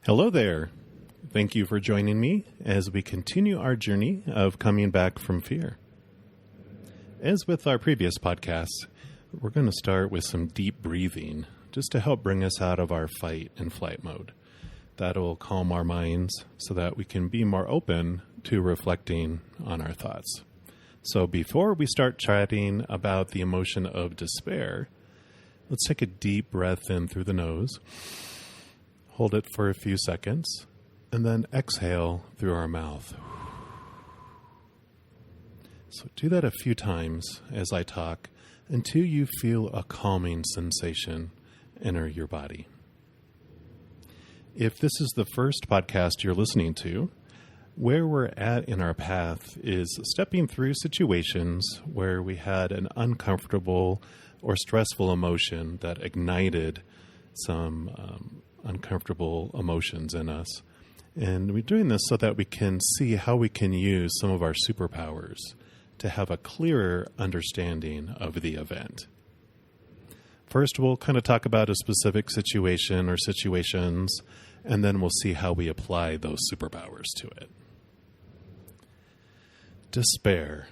Hello there. Thank you for joining me as we continue our journey of coming back from fear. As with our previous podcasts, we're going to start with some deep breathing just to help bring us out of our fight and flight mode. That'll calm our minds so that we can be more open to reflecting on our thoughts. So before we start chatting about the emotion of despair, let's take a deep breath in through the nose, hold it for a few seconds, and then exhale through our mouth. So do that a few times as I talk until you feel a calming sensation enter your body. If this is the first podcast you're listening to, where we're at in our path is stepping through situations where we had an uncomfortable or stressful emotion that ignited some uncomfortable emotions in us. And we're doing this so that we can see how we can use some of our superpowers to have a clearer understanding of the event. First, we'll kind of talk about a specific situation or situations, and then we'll see how we apply those superpowers to it. Despair.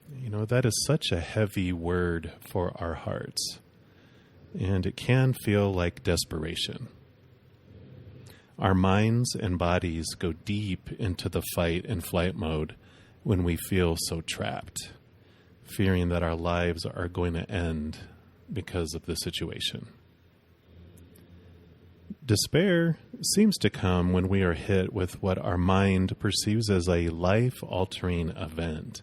That is such a heavy word for our hearts, and it can feel like desperation. Our minds and bodies go deep into the fight and flight mode when we feel so trapped, fearing that our lives are going to end because of the situation. Despair seems to come when we are hit with what our mind perceives as a life-altering event.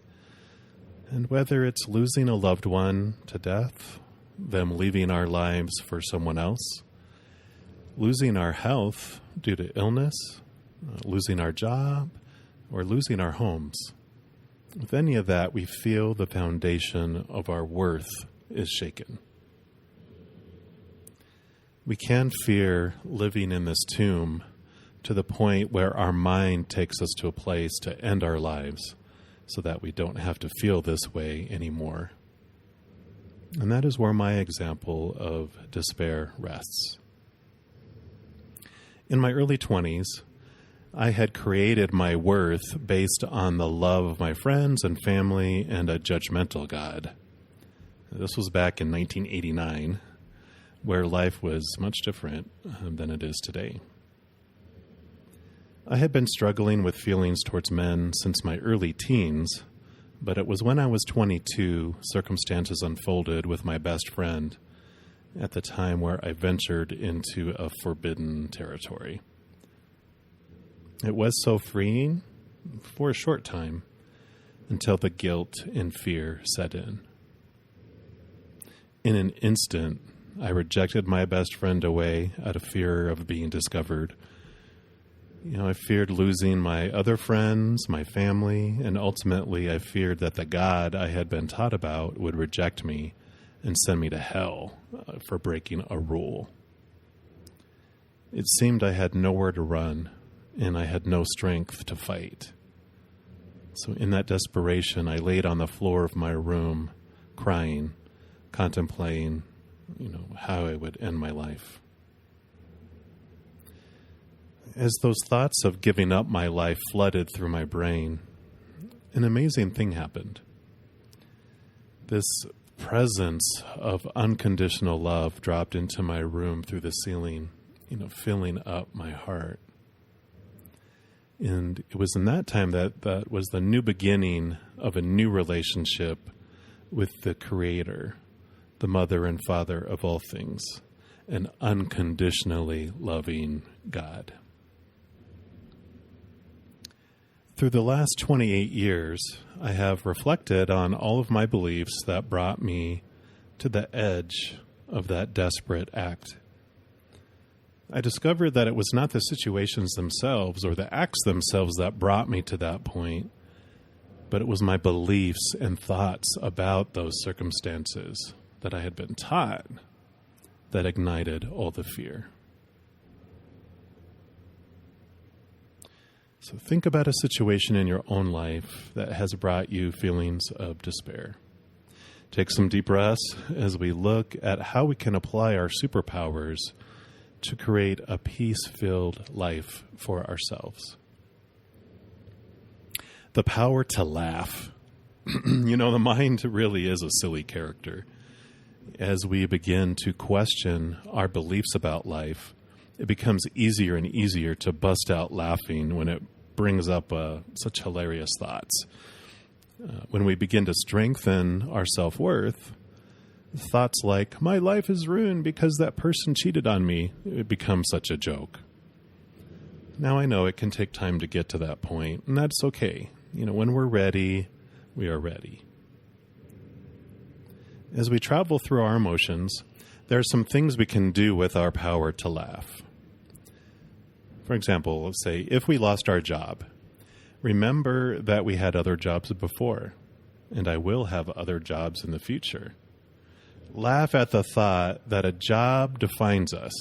And whether it's losing a loved one to death, them leaving our lives for someone else, losing our health due to illness, losing our job, or losing our homes. With any of that, we feel the foundation of our worth is shaken. We can fear living in this tomb to the point where our mind takes us to a place to end our lives so that we don't have to feel this way anymore. And that is where my example of despair rests. In my early 20s, I had created my worth based on the love of my friends and family and a judgmental God. This was back in 1989, where life was much different than it is today. I had been struggling with feelings towards men since my early teens, but it was when I was 22, circumstances unfolded with my best friend at the time where I ventured into a forbidden territory. It was so freeing for a short time until the guilt and fear set in. In an instant, I rejected my best friend away out of fear of being discovered. I feared losing my other friends, my family, and ultimately I feared that the God I had been taught about would reject me and send me to hell for breaking a rule. It seemed I had nowhere to run, and I had no strength to fight. So in that desperation, I laid on the floor of my room, crying, contemplating, how I would end my life. As those thoughts of giving up my life flooded through my brain, an amazing thing happened. This presence of unconditional love dropped into my room through the ceiling, filling up my heart. And it was in that time that was the new beginning of a new relationship with the Creator, the mother and father of all things, an unconditionally loving God. Through the last 28 years, I have reflected on all of my beliefs that brought me to the edge of that desperate act. I discovered that it was not the situations themselves or the acts themselves that brought me to that point, but it was my beliefs and thoughts about those circumstances that I had been taught that ignited all the fear. So think about a situation in your own life that has brought you feelings of despair. Take some deep breaths as we look at how we can apply our superpowers to create a peace-filled life for ourselves. The power to laugh. The mind really is a silly character. As we begin to question our beliefs about life, it becomes easier and easier to bust out laughing when it brings up such hilarious thoughts. When we begin to strengthen our self-worth, thoughts like, my life is ruined because that person cheated on me, it becomes such a joke. Now I know it can take time to get to that point, and that's okay. When we're ready, we are ready. As we travel through our emotions, there are some things we can do with our power to laugh. For example, let's say if we lost our job, remember that we had other jobs before, and I will have other jobs in the future. Laugh at the thought that a job defines us.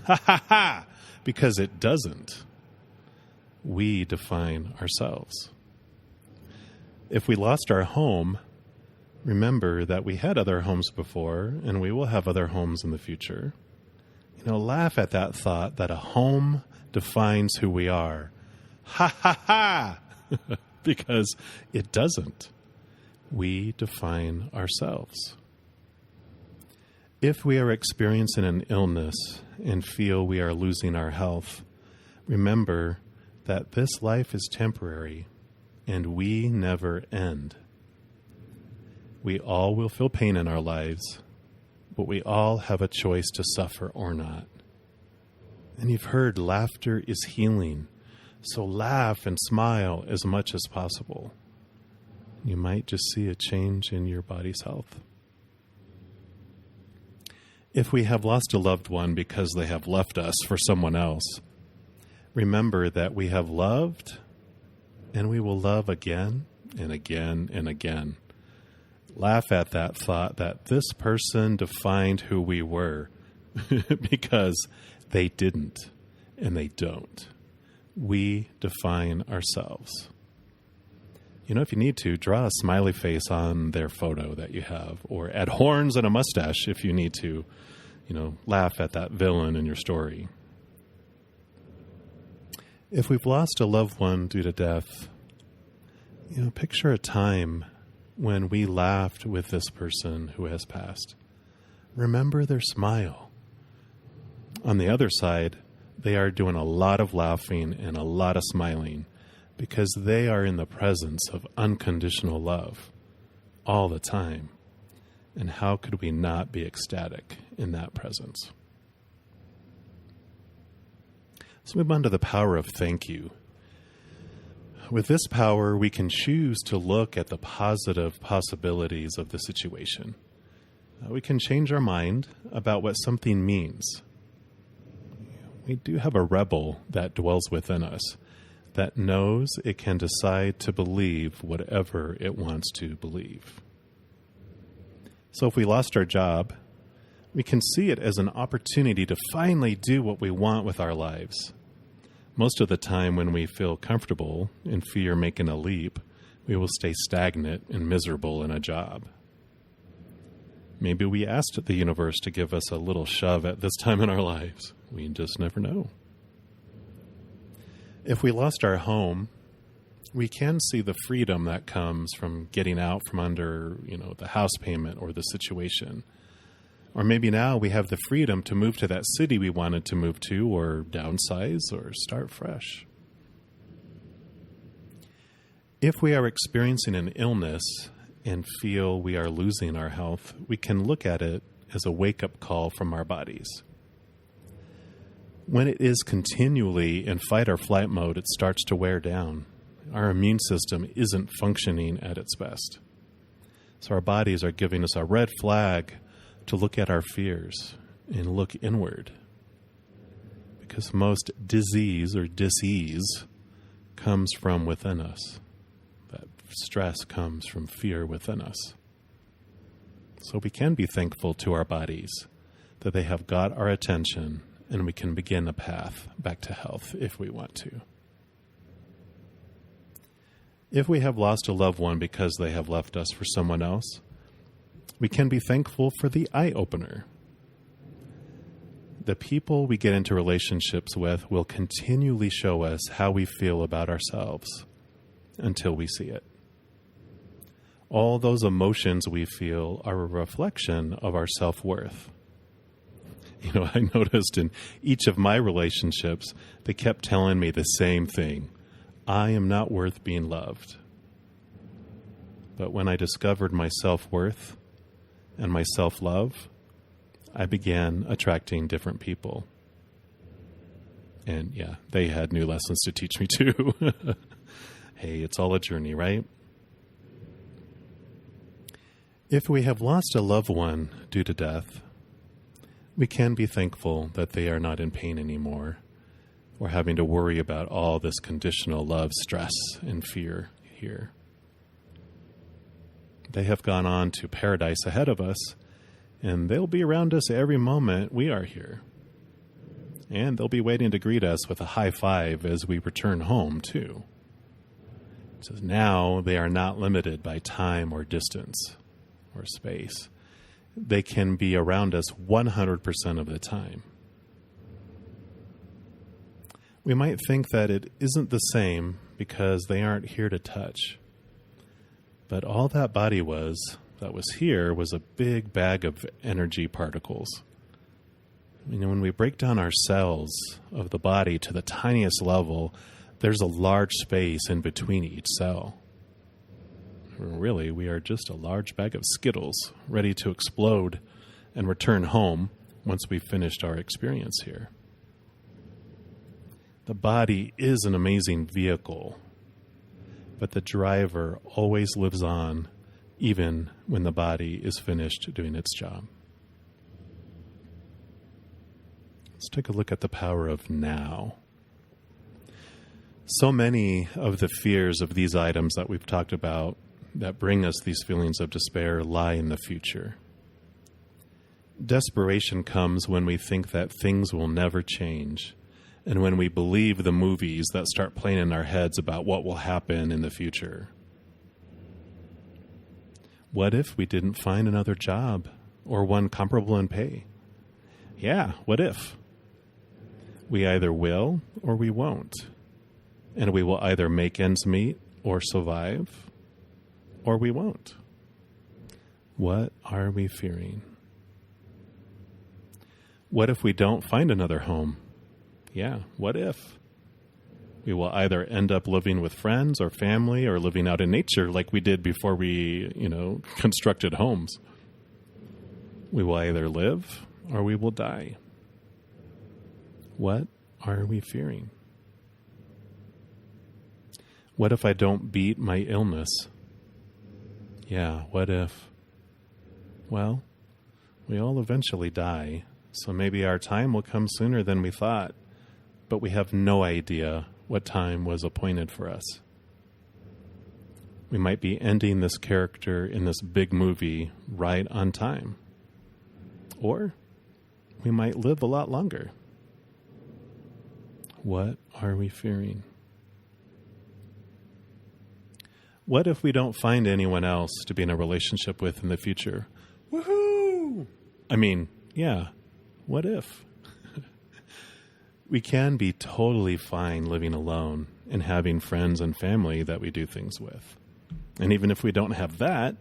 Ha ha ha! Because it doesn't. We define ourselves. If we lost our home, remember that we had other homes before, and we will have other homes in the future. Laugh at that thought that a home defines who we are. Ha ha ha! Because it doesn't. We define ourselves. If we are experiencing an illness and feel we are losing our health, remember that this life is temporary and we never end. We all will feel pain in our lives, but we all have a choice to suffer or not. And you've heard laughter is healing, so laugh and smile as much as possible. You might just see a change in your body's health. If we have lost a loved one because they have left us for someone else, remember that we have loved and we will love again and again and again. Laugh at that thought that this person defined who we were because they didn't and they don't. We define ourselves. If you need to, draw a smiley face on their photo that you have, or add horns and a mustache if you need to, laugh at that villain in your story. If we've lost a loved one due to death, picture a time when we laughed with this person who has passed. Remember their smile. On the other side, they are doing a lot of laughing and a lot of smiling because they are in the presence of unconditional love all the time. And how could we not be ecstatic in that presence? Let's move on to the power of thank you. With this power, we can choose to look at the positive possibilities of the situation. We can change our mind about what something means. We do have a rebel that dwells within us that knows it can decide to believe whatever it wants to believe. So if we lost our job, we can see it as an opportunity to finally do what we want with our lives. Most of the time when we feel comfortable and fear making a leap, we will stay stagnant and miserable in a job. Maybe we asked the universe to give us a little shove at this time in our lives. We just never know. If we lost our home, we can see the freedom that comes from getting out from under, the house payment or the situation. Or maybe now we have the freedom to move to that city we wanted to move to, or downsize, or start fresh. If we are experiencing an illness and feel we are losing our health, we can look at it as a wake-up call from our bodies. When it is continually in fight or flight mode, it starts to wear down. Our immune system isn't functioning at its best. So our bodies are giving us a red flag to look at our fears and look inward. Because most disease or dis-ease comes from within us. That stress comes from fear within us. So we can be thankful to our bodies that they have got our attention, and we can begin a path back to health if we want to. If we have lost a loved one because they have left us for someone else, we can be thankful for the eye-opener. The people we get into relationships with will continually show us how we feel about ourselves until we see it. All those emotions we feel are a reflection of our self-worth. I noticed in each of my relationships, they kept telling me the same thing. I am not worth being loved. But when I discovered my self-worth and my self-love, I began attracting different people. And yeah, they had new lessons to teach me too. Hey, it's all a journey, right? If we have lost a loved one due to death, we can be thankful that they are not in pain anymore or having to worry about all this conditional love, stress, and fear here. They have gone on to paradise ahead of us, and they'll be around us every moment we are here. And they'll be waiting to greet us with a high five as we return home, too. So now they are not limited by time or distance or space. They can be around us 100% of the time. We might think that it isn't the same because they aren't here to touch. But all that body that was here was a big bag of energy particles. When we break down our cells of the body to the tiniest level, there's a large space in between each cell. Really, we are just a large bag of Skittles ready to explode and return home once we've finished our experience here. The body is an amazing vehicle, but the driver always lives on even when the body is finished doing its job. Let's take a look at the power of now. So many of the fears of these items that we've talked about that bring us these feelings of despair lie in the future. Desperation comes when we think that things will never change, and when we believe the movies that start playing in our heads about what will happen in the future. What if we didn't find another job or one comparable in pay? Yeah, what if? We either will or we won't, and we will either make ends meet or survive, or we won't. What are we fearing? What if we don't find another home? Yeah, what if? We will either end up living with friends or family or living out in nature like we did before we, constructed homes. We will either live or we will die. What are we fearing? What if I don't beat my illness? Yeah, what if? Well, we all eventually die, so maybe our time will come sooner than we thought, but we have no idea what time was appointed for us. We might be ending this character in this big movie right on time. Or we might live a lot longer. What are we fearing? What if we don't find anyone else to be in a relationship with in the future? Woohoo! Yeah, what if? We can be totally fine living alone and having friends and family that we do things with. And even if we don't have that,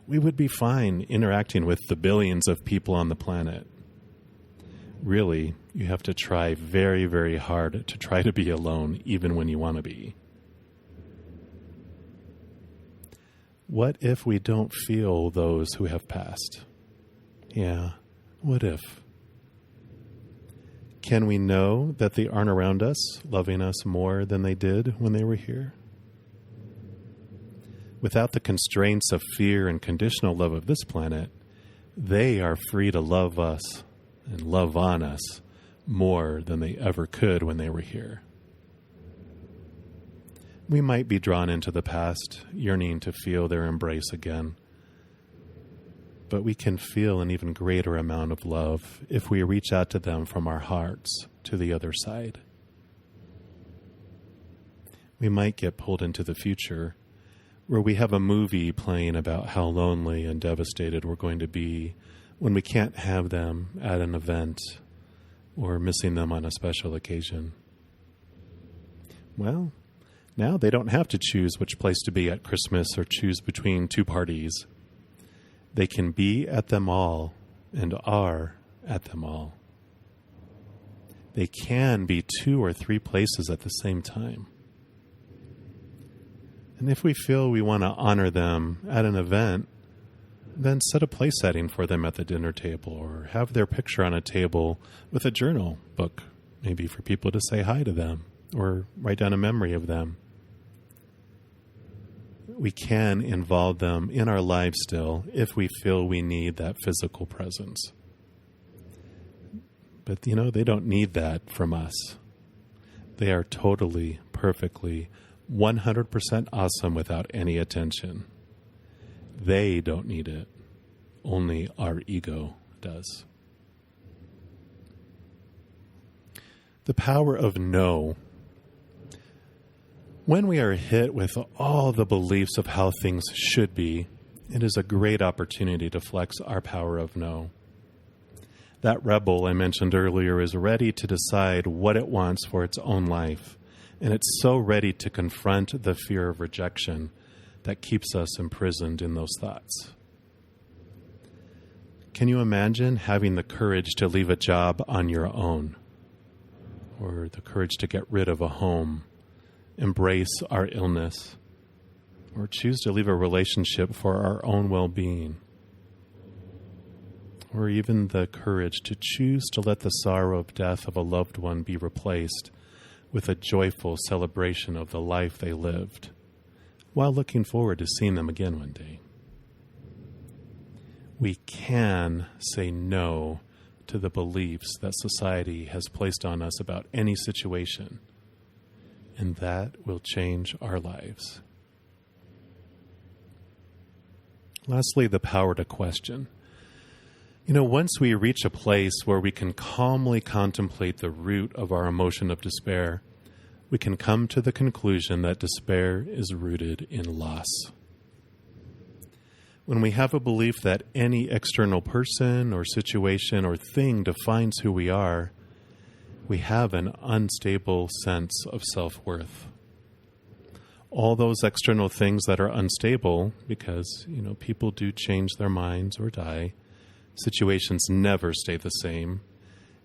we would be fine interacting with the billions of people on the planet. Really, you have to try very, very hard to try to be alone even when you want to be. What if we don't feel those who have passed? Yeah, what if? Can we know that they aren't around us, loving us more than they did when they were here? Without the constraints of fear and conditional love of this planet, they are free to love us and love on us more than they ever could when they were here. We might be drawn into the past, yearning to feel their embrace again. But we can feel an even greater amount of love if we reach out to them from our hearts to the other side. We might get pulled into the future where we have a movie playing about how lonely and devastated we're going to be when we can't have them at an event or missing them on a special occasion. Well, now they don't have to choose which place to be at Christmas or choose between two parties. They can be at them all and are at them all. They can be 2 or 3 places at the same time. And if we feel we want to honor them at an event, then set a place setting for them at the dinner table, or have their picture on a table with a journal book, maybe for people to say hi to them or write down a memory of them. We can involve them in our lives still if we feel we need that physical presence. But, they don't need that from us. They are totally, perfectly, 100% awesome without any attention. They don't need it. Only our ego does. The power of no. When we are hit with all the beliefs of how things should be, it is a great opportunity to flex our power of no. That rebel I mentioned earlier is ready to decide what it wants for its own life, and it's so ready to confront the fear of rejection that keeps us imprisoned in those thoughts. Can you imagine having the courage to leave a job on your own, or the courage to get rid of a home, embrace our illness, or choose to leave a relationship for our own well-being? Or even the courage to choose to let the sorrow of death of a loved one be replaced with a joyful celebration of the life they lived, while looking forward to seeing them again one day. We can say no to the beliefs that society has placed on us about any situation, and that will change our lives. Lastly, the power to question. Once we reach a place where we can calmly contemplate the root of our emotion of despair, we can come to the conclusion that despair is rooted in loss. When we have a belief that any external person or situation or thing defines who we are, we have an unstable sense of self-worth. All those external things that are unstable, because, people do change their minds or die, situations never stay the same,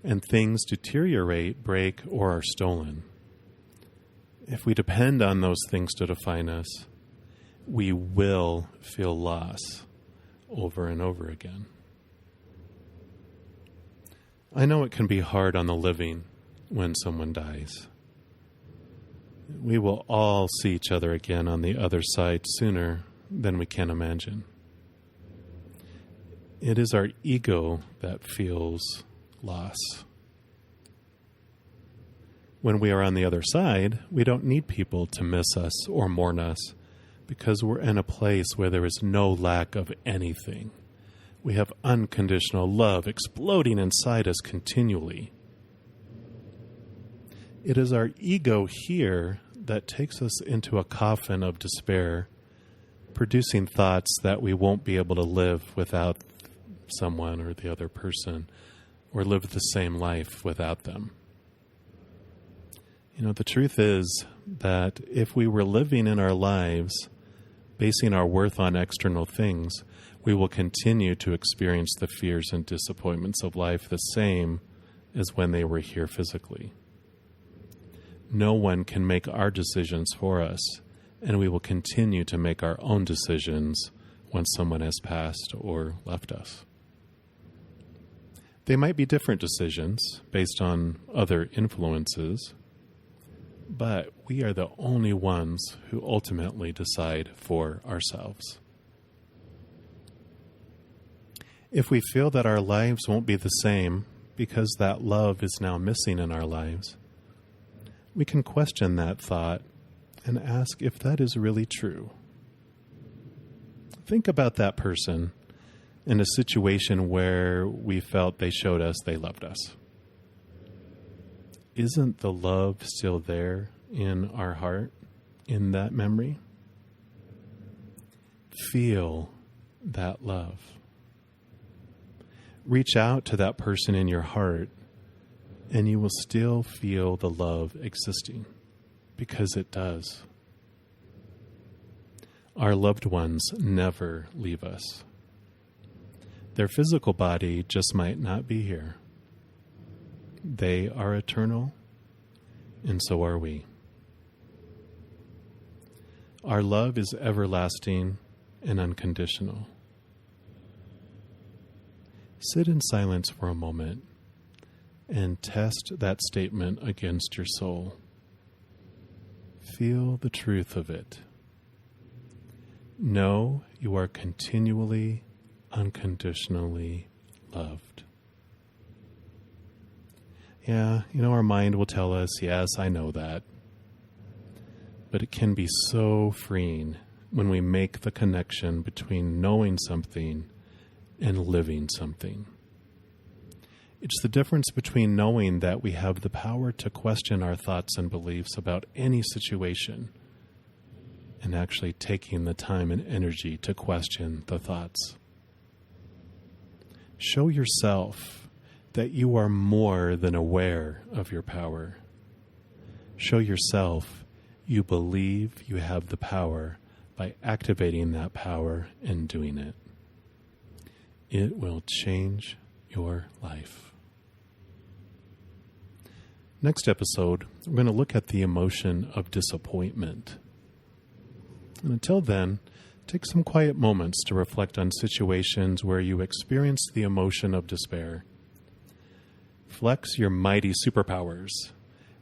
and things deteriorate, break, or are stolen. If we depend on those things to define us, we will feel loss over and over again. I know it can be hard on the living when someone dies. We will all see each other again on the other side sooner than we can imagine. It is our ego that feels loss. When we are on the other side, we don't need people to miss us or mourn us, because we're in a place where there is no lack of anything. We have unconditional love exploding inside us continually. It is our ego here that takes us into a coffin of despair, producing thoughts that we won't be able to live without someone or the other person, or live the same life without them. The truth is that if we were living in our lives basing our worth on external things, we will continue to experience the fears and disappointments of life the same as when they were here physically. No one can make our decisions for us, and we will continue to make our own decisions once someone has passed or left us. They might be different decisions based on other influences, but we are the only ones who ultimately decide for ourselves. If we feel that our lives won't be the same because that love is now missing in our lives, we can question that thought and ask if that is really true. Think about that person in a situation where we felt they showed us they loved us. Isn't the love still there in our heart, in that memory? Feel that love. Reach out to that person in your heart and you will still feel the love existing, because it does. Our loved ones never leave us. Their physical body just might not be here. They are eternal, and so are we. Our love is everlasting and unconditional. Sit in silence for a moment and test that statement against your soul. Feel the truth of it. Know you are continually, unconditionally loved. Yeah, our mind will tell us, yes, I know that. But it can be so freeing when we make the connection between knowing something and living something. It's the difference between knowing that we have the power to question our thoughts and beliefs about any situation and actually taking the time and energy to question the thoughts. Show yourself that you are more than aware of your power. Show yourself you believe you have the power by activating that power and doing it. It will change your life. Next episode, we're going to look at the emotion of disappointment. And until then, take some quiet moments to reflect on situations where you experience the emotion of despair. Flex your mighty superpowers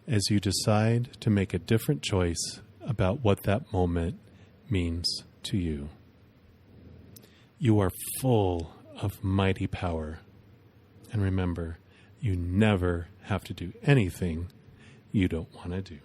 as you decide to make a different choice about what that moment means to you. You are full of mighty power. And remember, you never have to do anything you don't want to do.